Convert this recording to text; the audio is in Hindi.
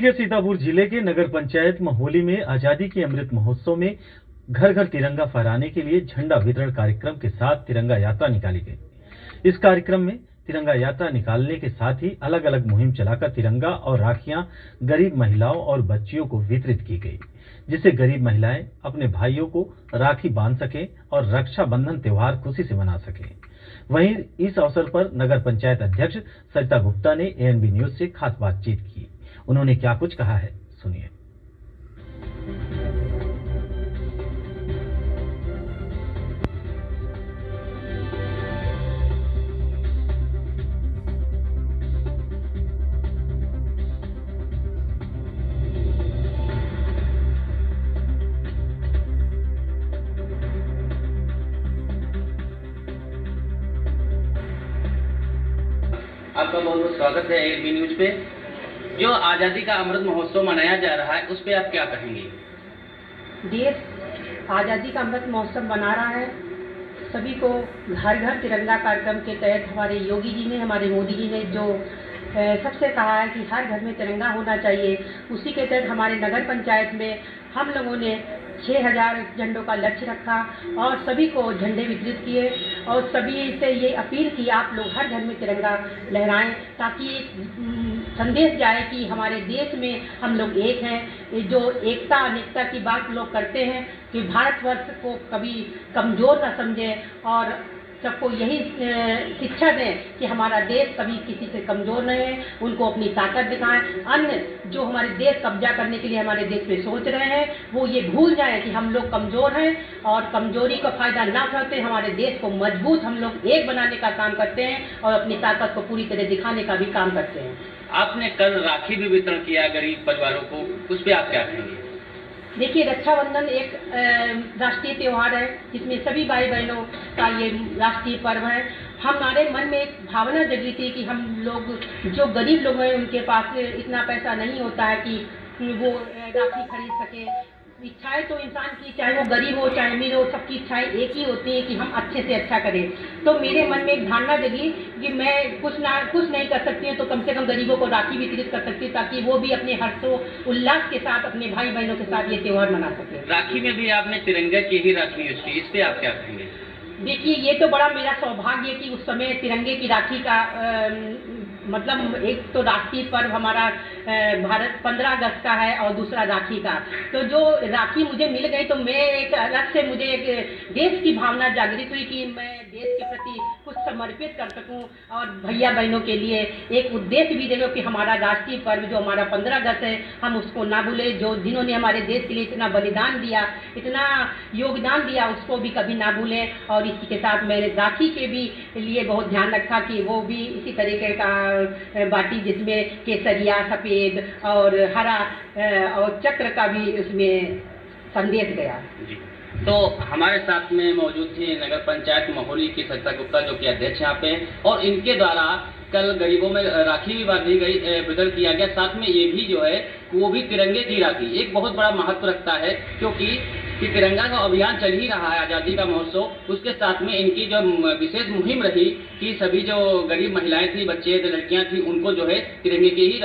के सीतापुर जिले के नगर पंचायत महोली में आजादी के अमृत महोत्सव में घर घर तिरंगा फहराने के लिए झंडा वितरण कार्यक्रम के साथ तिरंगा यात्रा निकाली गई। इस कार्यक्रम में तिरंगा यात्रा निकालने के साथ ही अलग अलग मुहिम चलाकर तिरंगा और राखियां गरीब महिलाओं और बच्चियों को वितरित की गई, जिससे गरीब महिलाएं अपने भाइयों को राखी बांध सकें और रक्षाबंधन त्योहार खुशी से मना सकें। वहीं इस अवसर पर नगर पंचायत अध्यक्ष सरिता गुप्ता ने एएनबी न्यूज से खास बातचीत की। उन्होंने क्या कुछ कहा है, सुनिए। आपका बहुत बहुत स्वागत है एएनबी न्यूज पे। जो आज़ादी का अमृत महोत्सव मनाया जा रहा है उस पे आप क्या कहेंगे? देश आज़ादी का अमृत महोत्सव मना रहा है। सभी को घर घर तिरंगा कार्यक्रम के तहत हमारे योगी जी ने, हमारे मोदी जी ने जो सबसे कहा है कि हर घर में तिरंगा होना चाहिए, उसी के तहत हमारे नगर पंचायत में हम लोगों ने 6000 झंडों का लक्ष्य रखा और सभी को झंडे वितरित किए और सभी से ये अपील की आप लोग हर घर में तिरंगा लहराएं, ताकि संदेश जाए कि हमारे देश में हम लोग एक हैं। जो एकता अनेकता की बात लोग करते हैं कि भारतवर्ष को कभी कमज़ोर न समझें और सबको यही शिक्षा दें कि हमारा देश कभी किसी से कमज़ोर नहीं है, उनको अपनी ताकत दिखाएं। अन्य जो हमारे देश कब्जा करने के लिए हमारे देश पे सोच रहे हैं वो ये भूल जाएं कि हम लोग कमज़ोर हैं और कमज़ोरी का फ़ायदा ना उठाते हमारे देश को मजबूत हम लोग एक बनाने का काम करते हैं और अपनी ताकत को पूरी तरह दिखाने का भी काम करते हैं। आपने कल राखी भी वितरण किया गरीब परिवारों को, उस पर आप क्या कहेंगे? देखिए, रक्षाबंधन एक राष्ट्रीय त्यौहार है जिसमें सभी भाई बहनों का ये राष्ट्रीय पर्व है। हमारे मन में एक भावना जगी थी कि हम लोग जो गरीब लोग हैं उनके पास इतना पैसा नहीं होता है कि वो राखी खरीद सके। इच्छाएं तो इंसान की, चाहे वो गरीब हो चाहे अमीर हो, सबकी इच्छाएं एक ही होती है कि हम अच्छे से अच्छा करें। तो मेरे मन में एक धारणा जगी कि मैं कुछ नहीं कर सकती हूँ तो कम से कम गरीबों को राखी वितरित कर सकती हूँ, ताकि वो भी अपने हर्षो उल्लास के साथ अपने भाई बहनों के साथ ये त्यौहार मना सके। राखी में भी आपने तिरंगे की ही राखी यूज की, इस पे आप क्या कहेंगे? देखिए, ये तो बड़ा मेरा सौभाग्य है कि उस समय तिरंगे की राखी का मतलब एक तो राष्ट्रीय पर्व हमारा भारत 15 अगस्त का है और दूसरा राखी का। तो जो राखी मुझे मिल गई तो मैं एक अलग से मुझे एक देश की भावना जागृत हुई कि मैं देश के प्रति कुछ समर्पित कर सकूं और भैया बहनों के लिए एक उद्देश्य भी दे लो कि हमारा राष्ट्रीय पर्व जो हमारा 15 अगस्त है हम उसको ना भूलें। जो जिन्होंने हमारे देश के लिए इतना बलिदान दिया, इतना योगदान दिया, उसको भी कभी ना भूलें। और इसी के साथ मैंने राखी के भी लिए बहुत ध्यान रखा कि वो भी इसी तरीके का बाटी जिसमें केसरिया, सफ़ेद और हरा और चक्र का भी उसमें संदेश गया। जी, तो हमारे साथ में मौजूद थी नगर पंचायत महोली की सरिता गुप्ता जो कि अध्यक्ष यहाँ पे, और इनके द्वारा कल गरीबों में राखी भी बांधी गई, वितरण किया गया। साथ में ये भी जो है वो भी तिरंगे की राखी एक बहुत बड़ा महत्व रखता है, क्योंकि तिरंगा का अभियान चल ही रहा है आज़ादी का महोत्सव। उसके साथ में इनकी जो विशेष मुहिम रही कि सभी जो गरीब महिलाएं थी, बच्चे, लड़कियां थी, उनको जो है तिरंगे की ही